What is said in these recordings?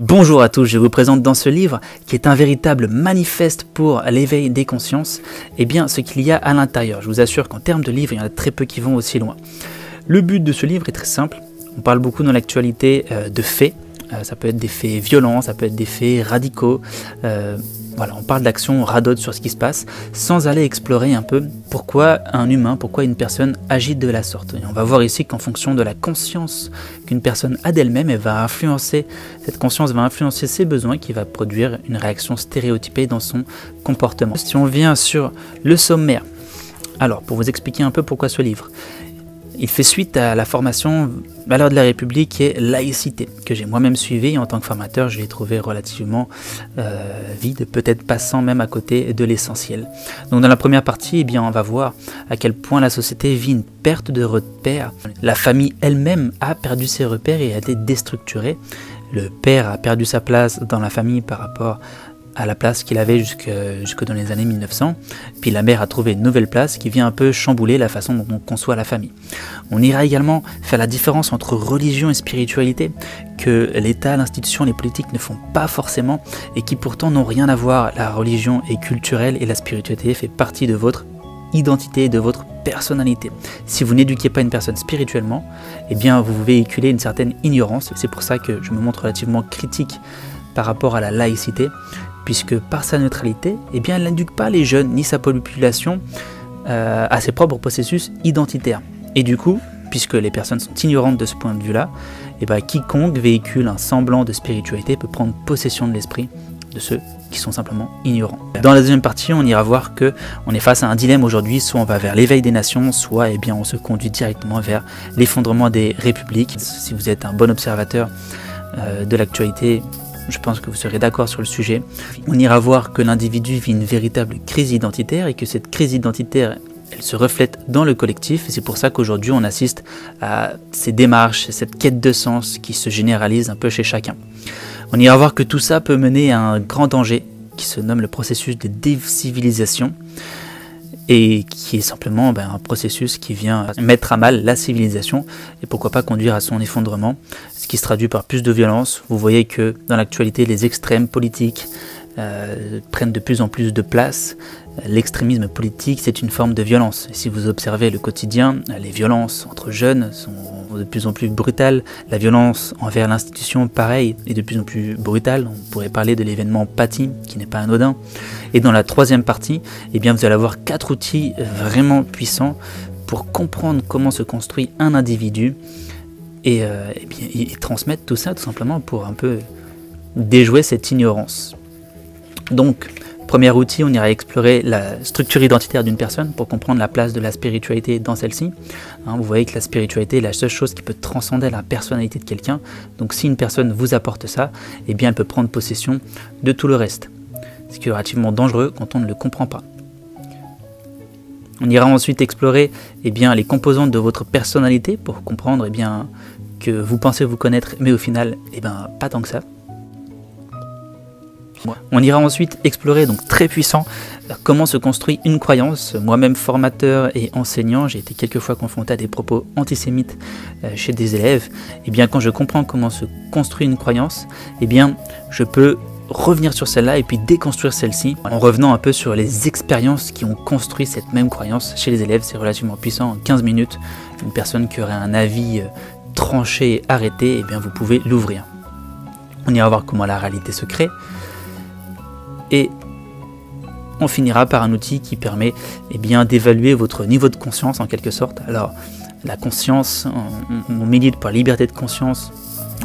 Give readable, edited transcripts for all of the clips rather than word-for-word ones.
Bonjour à tous, je vous présente dans ce livre, qui est un véritable manifeste pour l'éveil des consciences, eh bien ce qu'il y a à l'intérieur. Je vous assure qu'en termes de livres, il y en a très peu qui vont aussi loin. Le but de ce livre est très simple. On parle beaucoup dans l'actualité de faits. Ça peut être des faits violents, ça peut être des faits radicaux. Voilà, on parle d'actions, on radote sur ce qui se passe, sans aller explorer un peu pourquoi un humain, pourquoi une personne agit de la sorte. Et on va voir ici qu'en fonction de la conscience qu'une personne a d'elle-même, cette conscience va influencer ses besoins, qui va produire une réaction stéréotypée dans son comportement. Si on vient sur le sommaire, alors pour vous expliquer un peu pourquoi ce livre, il fait suite à la formation Valeurs de la République et laïcité, que j'ai moi-même suivi, et en tant que formateur, je l'ai trouvé relativement vide, peut-être passant même à côté de l'essentiel. Donc dans la première partie, eh bien, on va voir à quel point la société vit une perte de repères. La famille elle-même a perdu ses repères et a été déstructurée. Le père a perdu sa place dans la famille par rapport à la place qu'il avait jusque dans les années 1900, puis la mère a trouvé une nouvelle place qui vient un peu chambouler la façon dont on conçoit la famille. On ira également faire la différence entre religion et spiritualité, que l'État, l'institution, les politiques ne font pas forcément, et qui pourtant n'ont rien à voir. La religion est culturelle et la spiritualité fait partie de votre identité, de votre personnalité. Si vous n'éduquez pas une personne spirituellement, eh bien vous véhiculez une certaine ignorance. C'est pour ça que je me montre relativement critique par rapport à la laïcité, puisque par sa neutralité, eh bien, elle n'éduque pas les jeunes ni sa population à ses propres processus identitaires. Et du coup, puisque les personnes sont ignorantes de ce point de vue-là, eh bien, quiconque véhicule un semblant de spiritualité peut prendre possession de l'esprit de ceux qui sont simplement ignorants. Dans la deuxième partie, on ira voir que on est face à un dilemme aujourd'hui, soit on va vers l'éveil des nations, soit eh bien, on se conduit directement vers l'effondrement des républiques. Si vous êtes un bon observateur de l'actualité, je pense que vous serez d'accord sur le sujet. On ira voir que l'individu vit une véritable crise identitaire et que cette crise identitaire, elle se reflète dans le collectif. Et c'est pour ça qu'aujourd'hui, on assiste à ces démarches, cette quête de sens qui se généralise un peu chez chacun. On ira voir que tout ça peut mener à un grand danger qui se nomme le processus de décivilisation, et qui est simplement un processus qui vient mettre à mal la civilisation et pourquoi pas conduire à son effondrement, ce qui se traduit par plus de violence. Vous voyez que dans l'actualité, les extrêmes politiques prennent de plus en plus de place. L'extrémisme politique, c'est une forme de violence. Et si vous observez le quotidien, les violences entre jeunes sont de plus en plus brutales. La violence envers l'institution, pareil, est de plus en plus brutale. On pourrait parler de l'événement Paty, qui n'est pas anodin. Et dans la troisième partie, eh bien, vous allez avoir 4 outils vraiment puissants pour comprendre comment se construit un individu et transmettre tout ça tout simplement pour un peu déjouer cette ignorance. Donc, premier outil, on ira explorer la structure identitaire d'une personne pour comprendre la place de la spiritualité dans celle-ci. Vous voyez que la spiritualité est la seule chose qui peut transcender la personnalité de quelqu'un. Donc si une personne vous apporte ça, eh bien elle peut prendre possession de tout le reste. Ce qui est relativement dangereux quand on ne le comprend pas. On ira ensuite explorer les composantes de votre personnalité pour comprendre que vous pensez vous connaître, mais au final, pas tant que ça. On ira ensuite explorer, donc très puissant, comment se construit une croyance. Moi-même formateur et enseignant, j'ai été quelques fois confronté à des propos antisémites chez des élèves. Quand je comprends comment se construit une croyance, je peux revenir sur celle-là et puis déconstruire celle-ci en revenant un peu sur les expériences qui ont construit cette même croyance chez les élèves. C'est relativement puissant. En 15 minutes, une personne qui aurait un avis tranché et arrêté, vous pouvez l'ouvrir. On ira voir comment la réalité se crée. Et on finira par un outil qui permet d'évaluer votre niveau de conscience en quelque sorte. Alors la conscience, on milite pour la liberté de conscience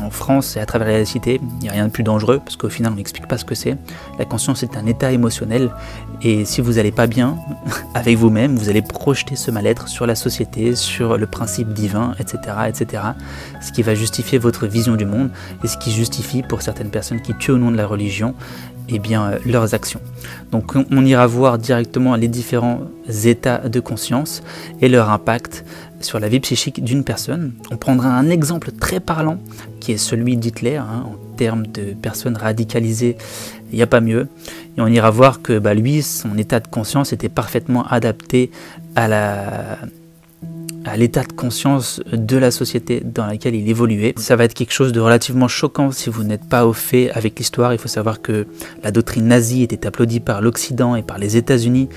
en France et à travers la laïcité. Il n'y a rien de plus dangereux parce qu'au final on n'explique pas ce que c'est. La conscience est un état émotionnel et si vous n'allez pas bien avec vous-même, vous allez projeter ce mal-être sur la société, sur le principe divin, etc., etc. Ce qui va justifier votre vision du monde et ce qui justifie pour certaines personnes qui tuent au nom de la religion leurs actions. Donc on ira voir directement les différents états de conscience et leur impact sur la vie psychique d'une personne. On prendra un exemple très parlant qui est celui d'Hitler, en termes de personnes radicalisées, il n'y a pas mieux. Et on ira voir que lui, son état de conscience était parfaitement adapté à à l'état de conscience de la société dans laquelle il évoluait. Ça va être quelque chose de relativement choquant si vous n'êtes pas au fait avec l'histoire. Il faut savoir que la doctrine nazie était applaudie par l'Occident et par les États-Unis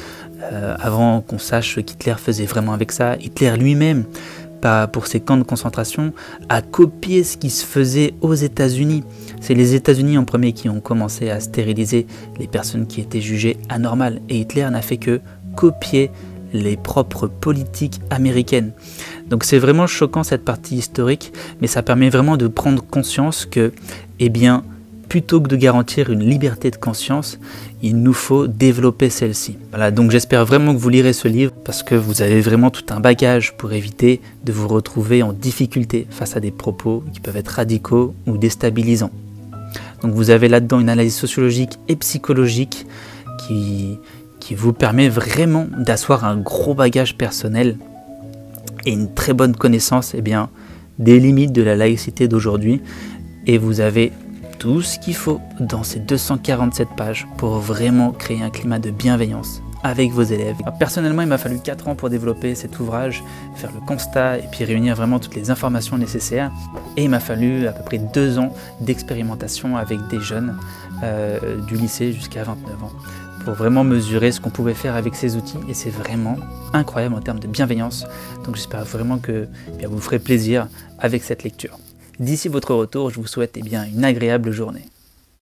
avant qu'on sache ce qu'Hitler faisait vraiment avec ça. Hitler lui-même, pour ses camps de concentration, a copié ce qui se faisait aux États-Unis. C'est les États-Unis en premier qui ont commencé à stériliser les personnes qui étaient jugées anormales. Et Hitler n'a fait que copier les propres politiques américaines. Donc c'est vraiment choquant cette partie historique, mais ça permet vraiment de prendre conscience que, eh bien, plutôt que de garantir une liberté de conscience, il nous faut développer celle-ci. Voilà, donc j'espère vraiment que vous lirez ce livre parce que vous avez vraiment tout un bagage pour éviter de vous retrouver en difficulté face à des propos qui peuvent être radicaux ou déstabilisants. Donc vous avez là-dedans une analyse sociologique et psychologique qui vous permet vraiment d'asseoir un gros bagage personnel et une très bonne connaissance des limites de la laïcité d'aujourd'hui. Et vous avez tout ce qu'il faut dans ces 247 pages pour vraiment créer un climat de bienveillance avec vos élèves. Alors, personnellement, il m'a fallu 4 ans pour développer cet ouvrage, faire le constat et puis réunir vraiment toutes les informations nécessaires. Et il m'a fallu à peu près 2 ans d'expérimentation avec des jeunes du lycée jusqu'à 29 ans pour vraiment mesurer ce qu'on pouvait faire avec ces outils. Et c'est vraiment incroyable en termes de bienveillance. Donc j'espère vraiment que vous ferez plaisir avec cette lecture. D'ici votre retour, je vous souhaite une agréable journée.